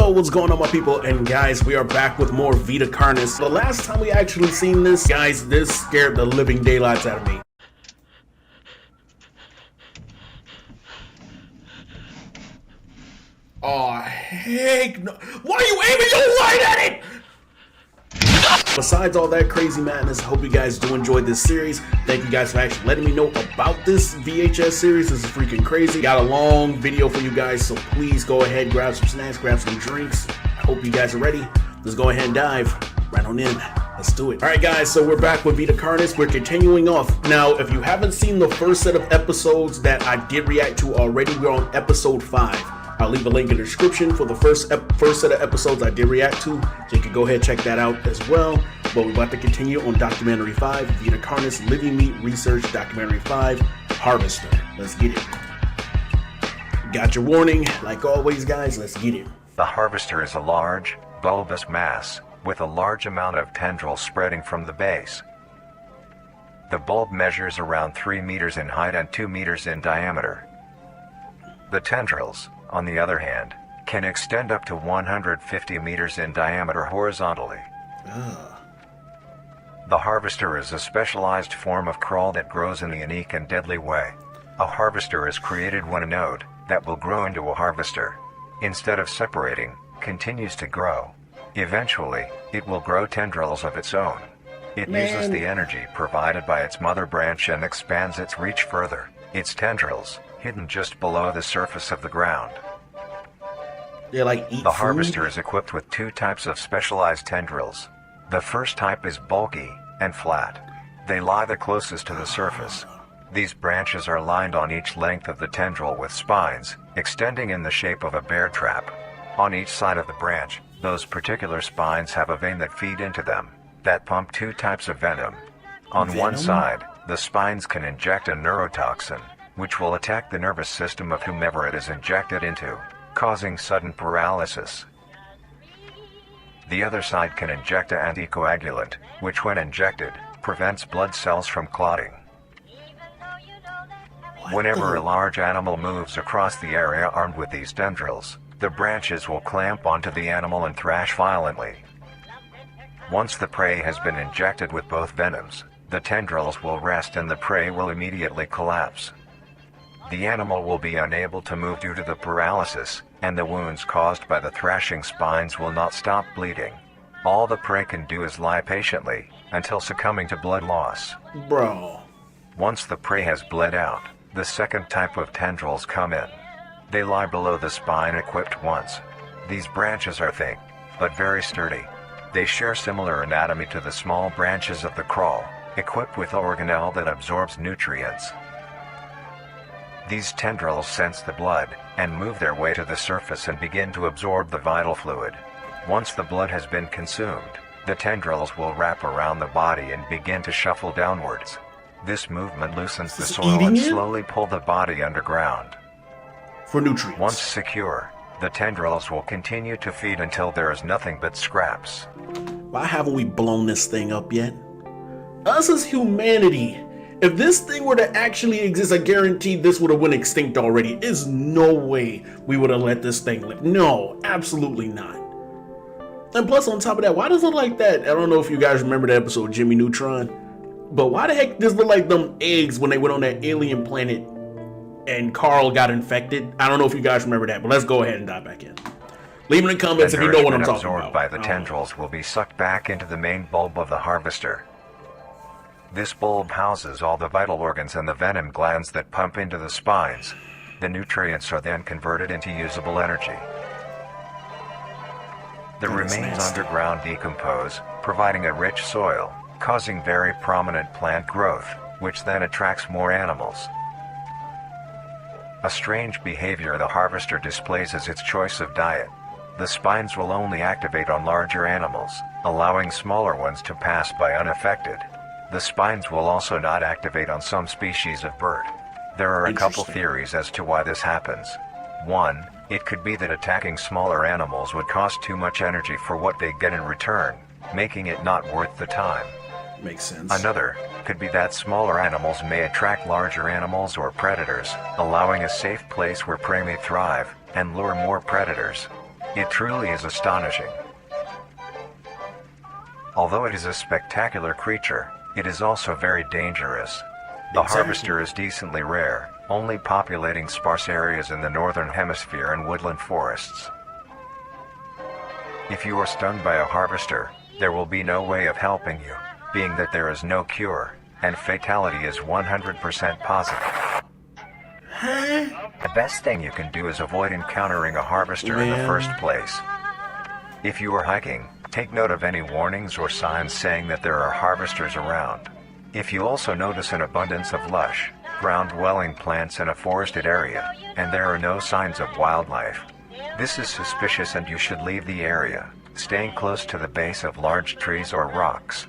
Yo, what's going on, my people? And guys, we are back with more Vita Carnis. The last time we actually seen this, guys, this scared the living daylights out of me. Oh, heck no. Why are you aiming your light at it? Besides all that crazy madness, I hope you guys do enjoy this series. Thank you guys for actually letting me know about this VHS series. This is freaking crazy. Got a long video for you guys, so please go ahead, grab some snacks, grab some drinks. I hope you guys are ready. Let's go ahead and dive right on in. Let's do it. Alright guys, so we're back with Vita Carnis. We're continuing off. Now, if you haven't seen the first set of episodes that I did react to already, we're on episode 5. I'll leave a link in the description for the first set of episodes I did react to, so you can go ahead and check that out as well. But we're about to continue on Documentary 5, Vita Carnis Living Meat Research Documentary 5, Harvester. Let's get it. Got your warning. Like always, guys, let's get it. The harvester is a large, bulbous mass, with a large amount of tendrils spreading from the base. The bulb measures around 3 meters in height and 2 meters in diameter. The tendrils, on the other hand, can extend up to 150 meters in diameter horizontally. The harvester is a specialized form of crawl that grows in a unique and deadly way. A harvester is created when a node that will grow into a harvester, instead of separating, continues to grow. Eventually, it will grow tendrils of its own. It uses the energy provided by its mother branch and expands its reach further. Its tendrils, hidden just below the surface of the ground. The harvester is equipped with 2 types of specialized tendrils. The first type is bulky and flat. They lie the closest to the surface. These branches are lined on each length of the tendril with spines, extending in the shape of a bear trap. On each side of the branch, those particular spines have a vein that feed into them, that pump 2 types of venom. On one side, the spines can inject a neurotoxin, which will attack the nervous system of whomever it is injected into, causing sudden paralysis. The other side can inject an anticoagulant, which when injected, prevents blood cells from clotting. Whenever a large animal moves across the area armed with these tendrils, the branches will clamp onto the animal and thrash violently. Once the prey has been injected with both venoms, the tendrils will rest and the prey will immediately collapse. The animal will be unable to move due to the paralysis, and the wounds caused by the thrashing spines will not stop bleeding. All the prey can do is lie patiently, until succumbing to blood loss. Bro. Once the prey has bled out, the second type of tendrils come in. They lie below the spine equipped once. These branches are thick, but very sturdy. They share similar anatomy to the small branches of the crawl, equipped with organelle that absorbs nutrients. These tendrils sense the blood, and move their way to the surface and begin to absorb the vital fluid. Once the blood has been consumed, the tendrils will wrap around the body and begin to shuffle downwards. This movement loosens the soil and slowly pull the body underground. For nutrients. Once secure, the tendrils will continue to feed until there is nothing but scraps. Why haven't we blown this thing up yet? Us as humanity, if this thing were to actually exist, I guarantee this would have went extinct already. There's no way we would have let this thing live. No, absolutely not. And plus, on top of that, why does it look like that? I don't know if you guys remember the episode Jimmy Neutron, but why the heck does it look like them eggs when they went on that alien planet and Carl got infected? I don't know if you guys remember that, but let's go ahead and dive back in. Leave in the comments if you know what I'm talking about. Absorbed by the tendrils will be sucked back into the main bulb of the harvester. This bulb houses all the vital organs and the venom glands that pump into the spines. The nutrients are then converted into usable energy. The remains underground decompose, providing a rich soil, causing very prominent plant growth, which then attracts more animals. A strange behavior the harvester displays is its choice of diet. The spines will only activate on larger animals, allowing smaller ones to pass by unaffected. The spines will also not activate on some species of bird. There are a couple theories as to why this happens. One, it could be that attacking smaller animals would cost too much energy for what they get in return, making it not worth the time. Makes sense. Another could be that smaller animals may attract larger animals or predators, allowing a safe place where prey may thrive, and lure more predators. It truly is astonishing. Although it is a spectacular creature, it is also very dangerous. The harvester is decently rare, only populating sparse areas in the northern hemisphere and woodland forests. If you are stung by a harvester, there will be no way of helping you, being that there is no cure, and fatality is 100% positive. The best thing you can do is avoid encountering a harvester in the first place. If you are hiking, take note of any warnings or signs saying that there are harvesters around. If you also notice an abundance of lush, ground-dwelling plants in a forested area, and there are no signs of wildlife, this is suspicious and you should leave the area, staying close to the base of large trees or rocks.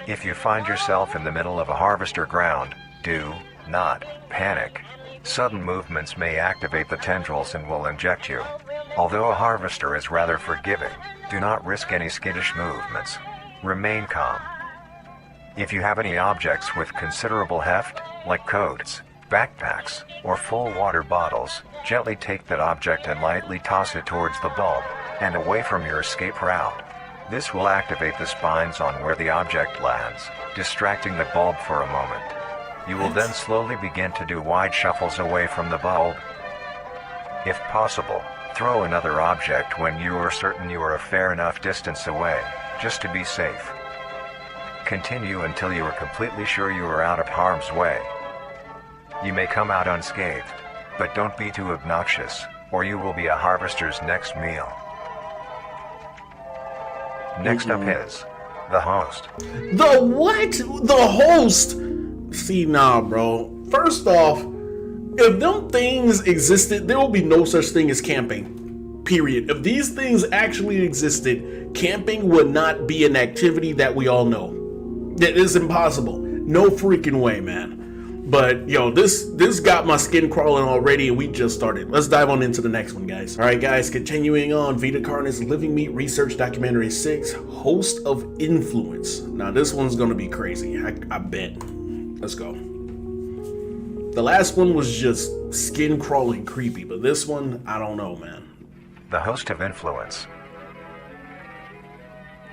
If you find yourself in the middle of a harvester ground, do not panic. Sudden movements may activate the tendrils and will inject you. Although a harvester is rather forgiving, do not risk any skittish movements. Remain calm. If you have any objects with considerable heft, like coats, backpacks, or full water bottles, gently take that object and lightly toss it towards the bulb, and away from your escape route. This will activate the spines on where the object lands, distracting the bulb for a moment. You will then slowly begin to do wide shuffles away from the bulb. If possible, throw another object when you are certain you are a fair enough distance away, just to be safe. Continue until you are completely sure you are out of harm's way. You may come out unscathed, but don't be too obnoxious, or you will be a harvester's next meal. Next up is the host. The what? The host? See, nah, bro. First off, if them things existed, there will be no such thing as camping. Period. If these things actually existed, camping would not be an activity that we all know. That is impossible. No freaking way, man. But yo, this got my skin crawling already, and we just started. Let's dive on into the next one, guys. All right, guys, continuing on, Vita Carnis Living Meat Research Documentary 6, Host of Influence. Now, this one's gonna be crazy, I bet. Let's go. The last one was just skin crawling creepy, but this one, I don't know, man. The host of influence.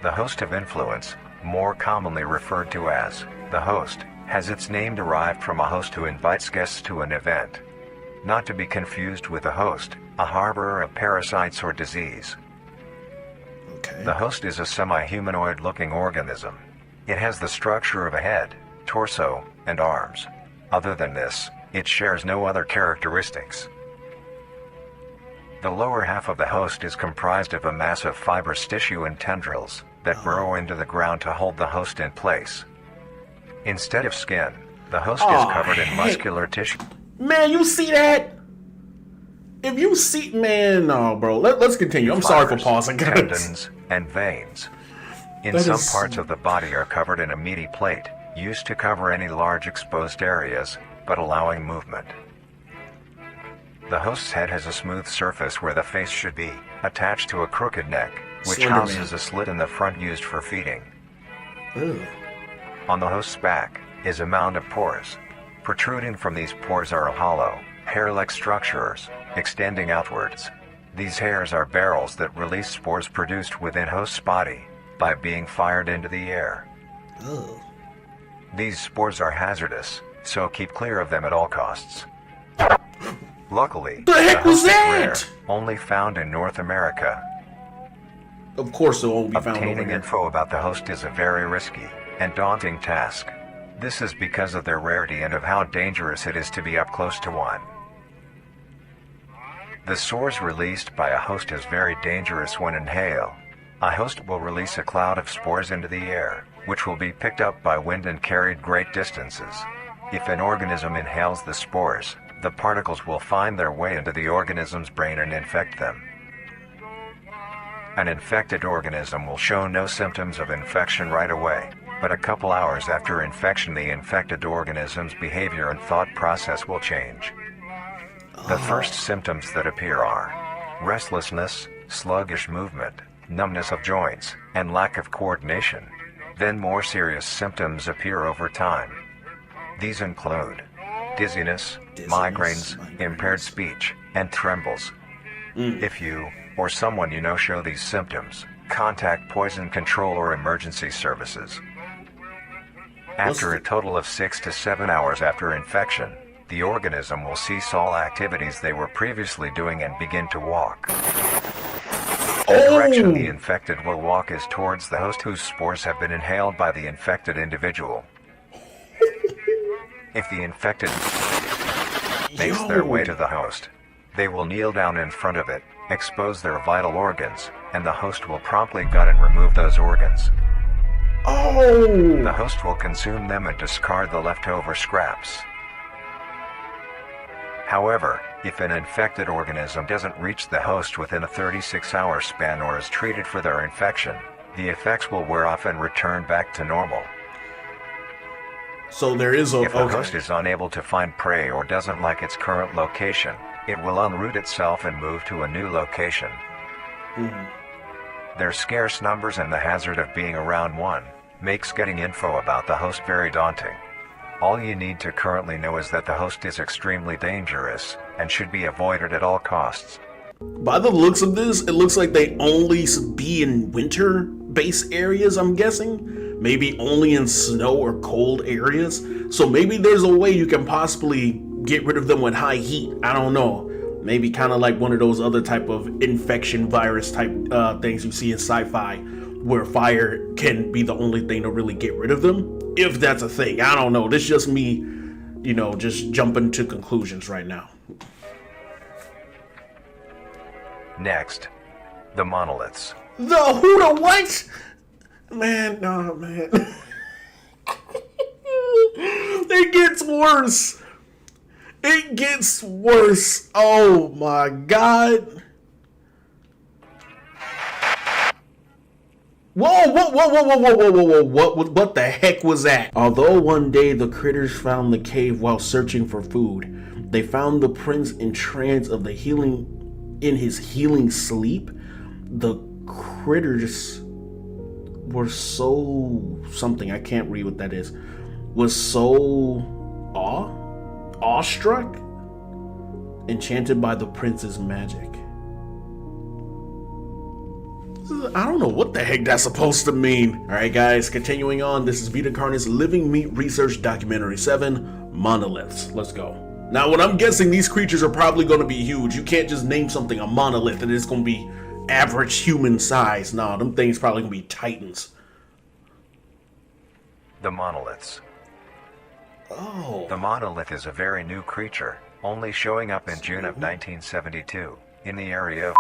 The host of influence, more commonly referred to as the host, has its name derived from a host who invites guests to an event. Not to be confused with a host, a harborer of parasites or disease. Okay. The host is a semi-humanoid looking organism. It has the structure of a head, torso, and arms. Other than this, it shares no other characteristics. The lower half of the host is comprised of a mass of fibrous tissue and tendrils that burrow into the ground to hold the host in place. Instead of skin, the host is covered in muscular tissue. Man, you see that? If you see, man, no, bro. Let's continue. I'm sorry for pausing, guys. Tendons and veins. Some parts of the body are covered in a meaty plate, used to cover any large exposed areas, but allowing movement. The host's head has a smooth surface where the face should be, attached to a crooked neck, which houses a slit in the front used for feeding. Ugh. On the host's back is a mound of pores. Protruding from these pores are hollow, hair-like structures, extending outwards. These hairs are barrels that release spores produced within host's body by being fired into the air. Ugh. These spores are hazardous, so keep clear of them at all costs. Luckily, the heck was that? Rare, only found in North America. Of course, it won't be found over Obtaining here. info about the host is a very risky and daunting task. This is because of their rarity and of how dangerous it is to be up close to one. The spores released by a host is very dangerous when inhaled. A host will release a cloud of spores into the air, which will be picked up by wind and carried great distances. If an organism inhales the spores, the particles will find their way into the organism's brain and infect them. An infected organism will show no symptoms of infection right away, but a couple hours after infection the infected organism's behavior and thought process will change. The first symptoms that appear are restlessness, sluggish movement, numbness of joints, and lack of coordination. Then more serious symptoms appear over time. These include dizziness, migraines, impaired speech, and trembles. If you, or someone you know show these symptoms, contact poison control or emergency services. After a total of 6 to 7 hours after infection, the organism will cease all activities they were previously doing and begin to walk. The direction the infected will walk is towards the host whose spores have been inhaled by the infected individual. If the infected makes their way to the host, they will kneel down in front of it, expose their vital organs, and the host will promptly gut and remove those organs. The host will consume them and discard the leftover scraps. However, if an infected organism doesn't reach the host within a 36-hour span or is treated for their infection, the effects will wear off and return back to normal. So there is a... If a host is unable to find prey or doesn't like its current location, it will unroot itself and move to a new location. Their scarce numbers and the hazard of being around one makes getting info about the host very daunting. All you need to currently know is that the host is extremely dangerous and should be avoided at all costs. By the looks of this, it looks like they only be in winter base areas, I'm guessing. Maybe only in snow or cold areas. So maybe there's a way you can possibly get rid of them with high heat. I don't know. Maybe kind of like one of those other type of infection virus type things you see in sci-fi, where fire can be the only thing to really get rid of them. If that's a thing, I don't know. This is just me, just jumping to conclusions right now. Next, the monoliths. The who, the what? Man, no, man. It gets worse. It gets worse. Oh my God. Whoa, what the heck was that? Although one day the critters found the cave while searching for food, they found the prince in his healing sleep. The critters were so something, I can't read what that is, was so awestruck, enchanted by the prince's magic. I don't know what the heck that's supposed to mean. Alright guys, continuing on, this is Vita Carnis Living Meat Research Documentary 7, Monoliths. Let's go. Now what I'm guessing, these creatures are probably going to be huge. You can't just name something a monolith and it's going to be average human size. Nah, them things probably going to be titans. The monoliths. Oh. The monolith is a very new creature, only showing up in June of 1972, in the area of...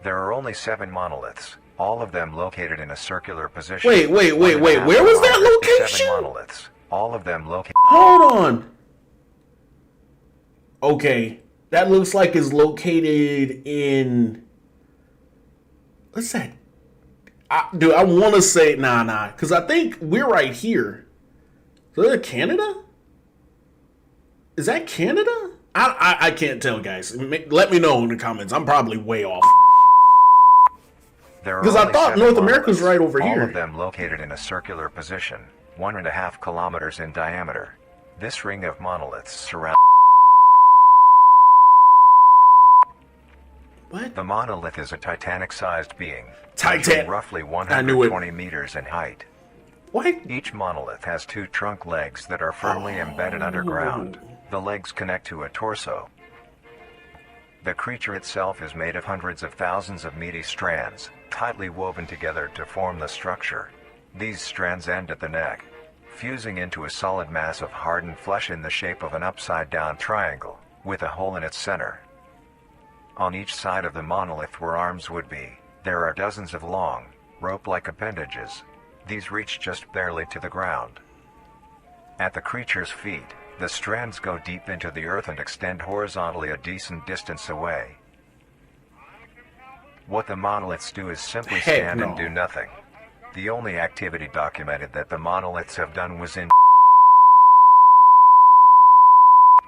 There are only 7 monoliths, all of them located in a circular position. Wait, where was that location? 7 monoliths, all of them located... Hold on. Okay, that looks like it's located in... What's that? Dude, I want to say... Nah, because I think we're right here. So is that Canada? Is that Canada? I can't tell, guys. Let me know in the comments. I'm probably way off. Because I thought North America's right over here. All of them located in a circular position, 1.5 kilometers in diameter. This ring of monoliths surrounds... What? The monolith is a Titanic-sized being, roughly 120 meters in height. What? Each monolith has 2 trunk legs that are firmly embedded underground. The legs connect to a torso. The creature itself is made of hundreds of thousands of meaty strands, tightly woven together to form the structure. These strands end at the neck, fusing into a solid mass of hardened flesh in the shape of an upside-down triangle, with a hole in its center. On each side of the monolith where arms would be, there are dozens of long, rope-like appendages. These reach just barely to the ground. At the creature's feet, the strands go deep into the earth and extend horizontally a decent distance away. What the monoliths do is simply stand and do nothing. The only activity documented that the monoliths have done was in...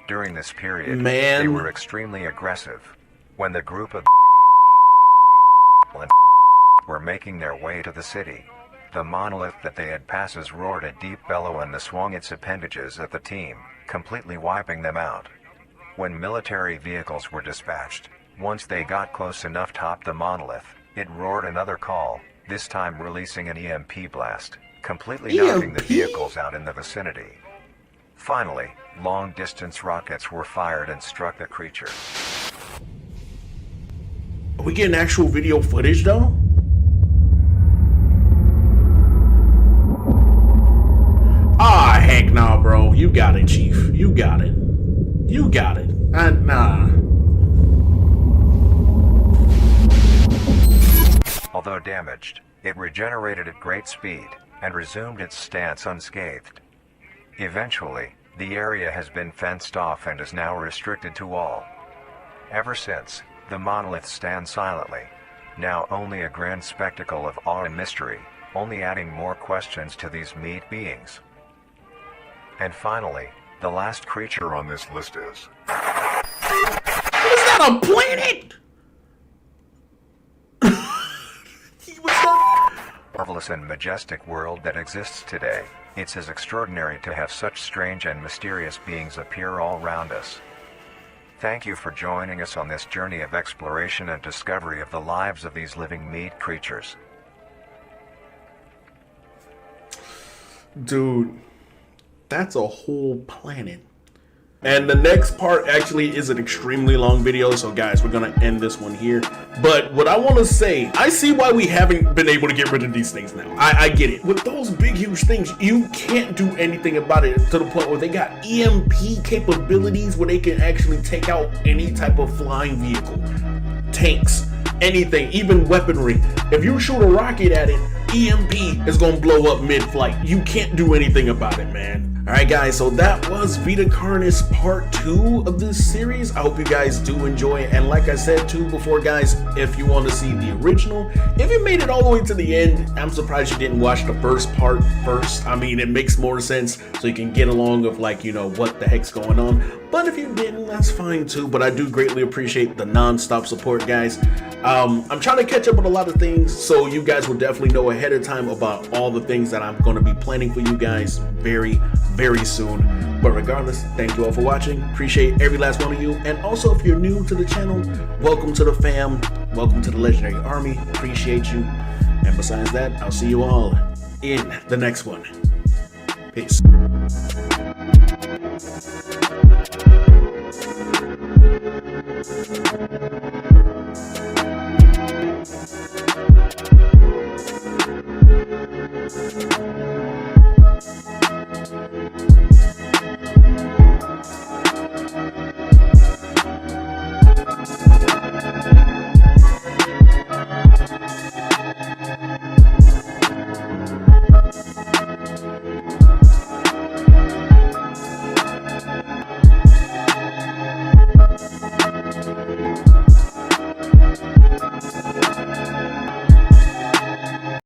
During this period, they were extremely aggressive. When the group of were making their way to the city, the monolith that they had passes roared a deep bellow and swung its appendages at the team, completely wiping them out. when military vehicles were dispatched. Once they got close enough top the monolith, it roared another call, this time releasing an EMP blast, completely knocking the vehicles out in the vicinity. Finally, long-distance rockets were fired and struck the creature. Are we getting actual video footage though? Ah, heck nah, bro. You got it, Chief. You got it. You got it. Nah. Although damaged, it regenerated at great speed and resumed its stance unscathed. Eventually, the area has been fenced off and is now restricted to all. Ever since, the monolith stands silently, now only a grand spectacle of awe and mystery, only adding more questions to these meat beings. And finally, the last creature on this list is... Was that a planet? Marvelous and majestic world that exists today. It's as extraordinary to have such strange and mysterious beings appear all around us. Thank you for joining us on this journey of exploration and discovery of the lives of these living meat creatures. Dude, that's a whole planet. And the next part actually is an extremely long video, so guys, we're gonna end this one here. But what I want to say, I see why we haven't been able to get rid of these things now. I get it. With those big, huge things, you can't do anything about it to the point where they got EMP capabilities where they can actually take out any type of flying vehicle, tanks, anything, even weaponry. If you shoot a rocket at it, EMP is gonna blow up mid-flight. You can't do anything about it, man. Alright guys, so that was Vita Carnis part 2 of this series. I hope you guys do enjoy it. And like I said too before guys, if you want to see the original, if you made it all the way to the end, I'm surprised you didn't watch the first part first. I mean, it makes more sense so you can get along of like, you know, what the heck's going on. But if you didn't, that's fine too. But I do greatly appreciate the non-stop support, guys. I'm trying to catch up with a lot of things, so you guys will definitely know ahead of time about all the things that I'm going to be planning for you guys very, very soon. But regardless, thank you all for watching. Appreciate every last one of you. And also, if you're new to the channel, welcome to the fam. Welcome to the Legendary Army. Appreciate you. And besides that, I'll see you all in the next one. Peace.